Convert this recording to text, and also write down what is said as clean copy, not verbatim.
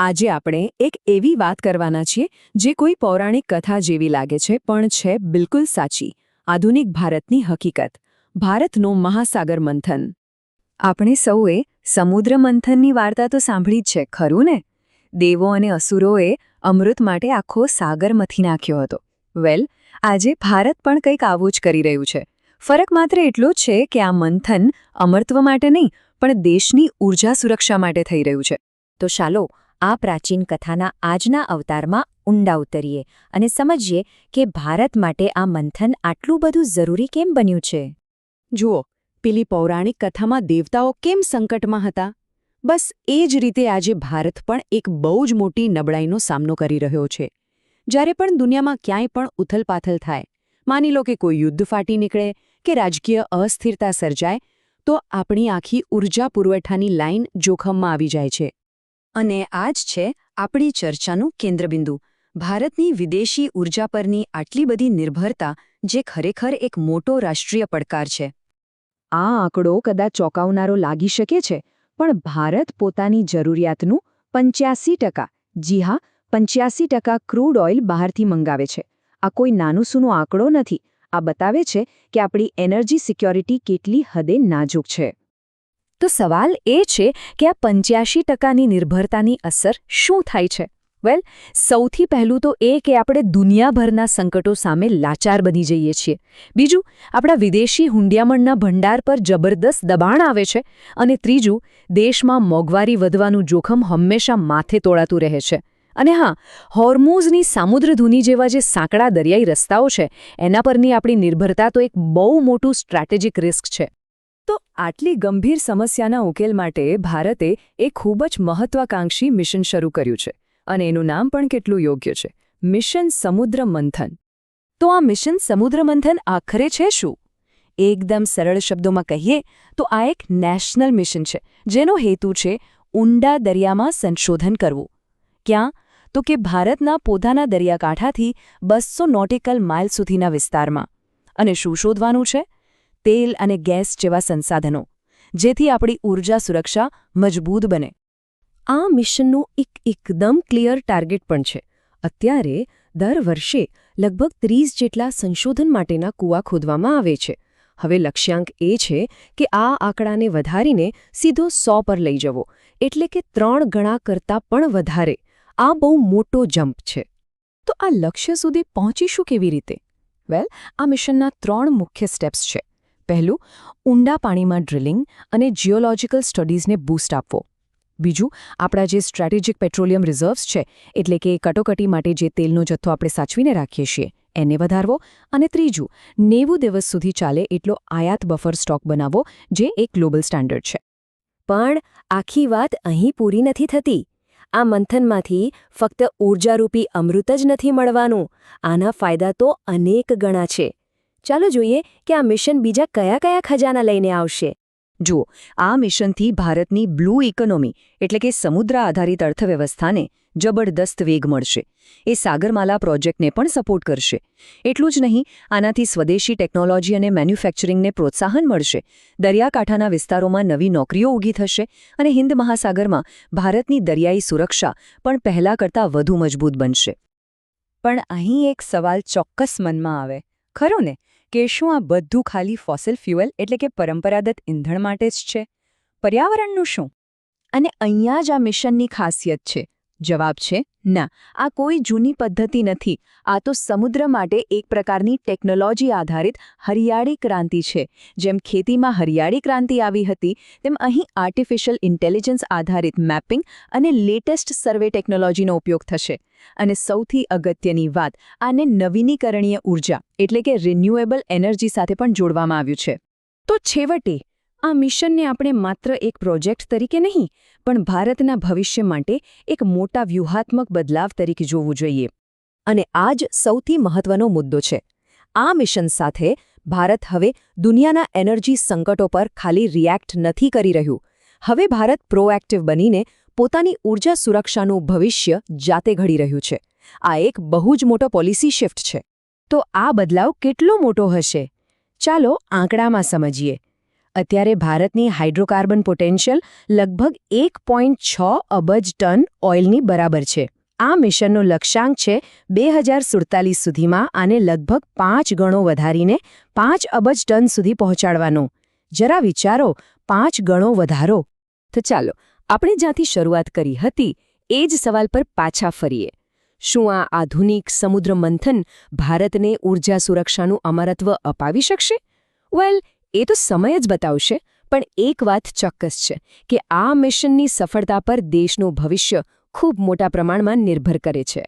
આજે આપણે એક એવી વાત કરવાના છીએ જે કોઈ પૌરાણિક કથા જેવી લાગે છે પણ છે બિલકુલ સાચી આધુનિક ભારતની હકીકત ભારતનું મહાસાગર મંથન. આપણે સૌએ સમુદ્ર મંથનની વાર્તા તો સાંભળી જ છે, ખરું ને? દેવો અને અસુરોએ અમૃત માટે આખો સાગર મથી નાખ્યો હતો. વેલ, આજે ભારત પણ કંઈક આવું જ કરી રહ્યું છે. ફરક માત્ર એટલો જ છે કે આ મંથન અમરત્વ માટે નહીં પણ દેશની ઊર્જા સુરક્ષા માટે થઈ રહ્યું છે. તો ચાલો આ પ્રાચીન કથાના આજના અવતારમાં ઊંડા ઉતરીએ અને સમજીએ કે ભારત માટે આ મંથન આટલું બધું જરૂરી કેમ બન્યું છે. જુઓ, પેલી પૌરાણિક કથામાં દેવતાઓ કેમ સંકટમાં હતા, બસ એ જ રીતે આજે ભારત પણ એક બહુ જ મોટી નબળાઈનો સામનો કરી રહ્યો છે. જ્યારે પણ દુનિયામાં ક્યાંય પણ ઉથલપાથલ થાય, માની લો કે કોઈ યુદ્ધ ફાટી નીકળે કે રાજકીય અસ્થિરતા સર્જાય, તો આપણી આખી ઊર્જા પુરવઠાની લાઇન જોખમમાં આવી જાય છે. અને આ જ છે આપણી ચર્ચાનું કેન્દ્રબિંદુ, ભારતની વિદેશી ઊર્જા પરની આટલી બધી નિર્ભરતા, જે ખરેખર એક મોટો રાષ્ટ્રીય પડકાર છે. આ આંકડો કદાચ ચોંકાવનારો લાગી શકે છે, પણ ભારત પોતાની જરૂરિયાતનું 85%, જી હા 85% ક્રૂડ ઓઇલ બહારથી મંગાવે છે. આ કોઈ નાનું-સૂનો આંકડો નથી. આ બતાવે છે કે આપણી એનર્જી સિક્યોરિટી કેટલી હદે નાજુક છે. તો સવાલ એ છે કે આ 85%ની નિર્ભરતાની અસર શું થાય છે? વેલ, સૌથી પહેલું તો એ કે આપણે દુનિયાભરના સંકટો સામે લાચાર બની જઈએ છીએ. બીજું, આપણા વિદેશી હુંડિયામણના ભંડાર પર જબરદસ્ત દબાણ આવે છે. અને ત્રીજું, દેશમાં મોંઘવારી વધવાનું જોખમ હંમેશા માથે તોળાતું રહે છે. અને હા, હોર્મુઝની સામુદ્રધુની જેવા જે સાંકડા દરિયાઈ રસ્તાઓ છે, એના પરની આપણી નિર્ભરતા તો એક બહુ મોટું સ્ટ્રેટેજિક રિસ્ક છે. તો આટલી ગંભીર સમસ્યાના ઉકેલ માટે ભારતે એક ખૂબ જ મહત્વાકાંક્ષી મિશન શરૂ કર્યું છે. અને એનું નામ પણ કેટલું યોગ્ય છે, મિશન સમુદ્ર મંથન. તો આ મિશન સમુદ્ર મંથન આખરે છે શું? એકદમ સરળ શબ્દોમાં કહીએ તો આ એક નેશનલ મિશન છે, જેનો હેતુ છે ઊંડા દરિયામાં સંશોધન કરવું. ક્યાં? તો કે ભારતના પોતાના દરિયાકાંઠાથી 200 નોટિકલ માઇલ સુધીના વિસ્તારમાં. અને શું શોધવાનું છે? તેલ અને ગેસ જેવા સંસાધનો, જેથી આપણી ઊર્જા સુરક્ષા મજબૂત બને. આ મિશનનું એકદમ ક્લિયર ટાર્ગેટ પણ છે. અત્યારે દર વર્ષે લગભગ 30 જેટલા સંશોધન માટેના કૂવા ખોદવામાં આવે છે. હવે લક્ષ્યાંક એ છે કે આ આંકડાને વધારીને સીધો 100 પર લઈ જવો, એટલે કે 3 ગણા કરતાં પણ વધારે. આ બહુ મોટો જમ્પ છે. તો આ લક્ષ્ય સુધી પહોંચીશું કેવી રીતે? વેલ, આ મિશનના 3 મુખ્ય સ્ટેપ્સ છે. પહેલું, ઊંડા પાણીમાં ડ્રિલિંગ અને જીઓલોજીકલ સ્ટડીઝને બૂસ્ટ આપવો. બીજું, આપણા જે સ્ટ્રેટેજિક પેટ્રોલિયમ રિઝર્વ્સ છે, એટલે કે કટોકટી માટે જે તેલનો જથ્થો આપણે સાચવીને રાખીએ છીએ, એને વધારવો. અને ત્રીજું, 90 દિવસ સુધી ચાલે એટલો આયાત બફર સ્ટોક બનાવવો, જે એક ગ્લોબલ સ્ટાન્ડર્ડ છે. પણ આખી વાત અહીં પૂરી નથી થતી. આ મંથનમાંથી ફક્ત ઊર્જારૂપી અમૃત જ નથી મળવાનું. આના ફાયદા તો અનેક ગણા છે. ચાલો જોઈએ કે આ મિશન બીજા કયા કયા ખજાના લઈને આવશે. જુઓ, આ મિશનથી ભારતની બ્લુ ઇકોનોમી, એટલે કે સમુદ્ર આધારિત અર્થવ્યવસ્થાને જબરદસ્ત વેગ મળશે. એ સાગરમાલા પ્રોજેક્ટને પણ સપોર્ટ કરશે. એટલું જ નહીં, આનાથી સ્વદેશી ટેકનોલોજી અને મેન્યુફેક્ચરિંગને પ્રોત્સાહન મળશે. દરિયાકાંઠાના વિસ્તારોમાં નવી નોકરીઓ ઊભી થશે અને હિન્દ મહાસાગરમાં ભારતની દરિયાઈ સુરક્ષા પણ પહેલા કરતાં વધુ મજબૂત બનશે. પણ અહીં એક સવાલ ચોક્કસ મનમાં આવે, ખરો ને, કે શું આ બધું ખાલી ફોસિલ ફ્યુઅલ એટલે કે પરંપરાગત ઇંધણ માટે જ છે? પર્યાવરણનું શું? અને અહીંયા જ આ મિશનની ખાસિયત છે. જવાબ છે ના, આ કોઈ જૂની પદ્ધતિ નથી. આ તો સમુદ્ર માટે એક પ્રકારની ટેકનોલોજી આધારિત હરિયાળી ક્રાંતિ છે. જેમ ખેતીમાં હરિયાળી ક્રાંતિ આવી હતી, તેમ અહીં આર્ટિફિશિયલ ઇન્ટેલિજન્સ આધારિત મેપિંગ અને લેટેસ્ટ સર્વે ટેકનોલોજીનો ઉપયોગ થશે. અને સૌથી અગત્યની વાત, આને નવીનીકરણીય ઊર્જા એટલે કે રિન્યુએબલ એનર્જી સાથે પણ જોડવામાં આવ્યું છે. તો છેવટે આ મિશનને આપણે માત્ર એક પ્રોજેક્ટ તરીકે નહીં, પણ ભારતના ભવિષ્ય માટે એક મોટા વ્યૂહાત્મક બદલાવ તરીકે જોવું જોઈએ. અને આ જ સૌથી મહત્વનો મુદ્દો છે. આ મિશન સાથે ભારત હવે દુનિયાના એનર્જી સંકટો પર ખાલી રિએક્ટ નથી કરી રહ્યું. હવે ભારત પ્રોએક્ટિવ બનીને પોતાની ઊર્જા સુરક્ષાનું ભવિષ્ય જાતે ઘડી રહ્યું છે. આ એક બહુ જ મોટો પોલિસી શિફ્ટ છે. તો આ બદલાવ કેટલો મોટો હશે? ચાલો આંકડામાં સમજીએ. અત્યારે ભારતની હાઇડ્રોકાર્બન પોટેન્શિયલ લગભગ 1.6 અબજ ટન ઓઇલની બરાબર છે. આ મિશનનો લક્ષ્યાંક છે 2047 સુધીમાં આને લગભગ 5 ગણો વધારીને 5 અબજ ટન સુધી પહોંચાડવાનો. જરા વિચારો, 5 ગણો વધારો. તો ચાલો, આપણે જ્યાંથી શરૂઆત કરી હતી એ જ સવાલ પર પાછા ફરીએ. શું આ આધુનિક સમુદ્ર મંથન ભારતને ઊર્જા સુરક્ષાનું અમરત્વ અપાવી શકશે? વેલ, એ તો સમય જ બતાવશે, પણ એક વાત ચોક્કસ છે કે આ મિશનની સફળતા પર દેશનું ભવિષ્ય ખૂબ મોટા પ્રમાણમાં નિર્ભર કરે છે.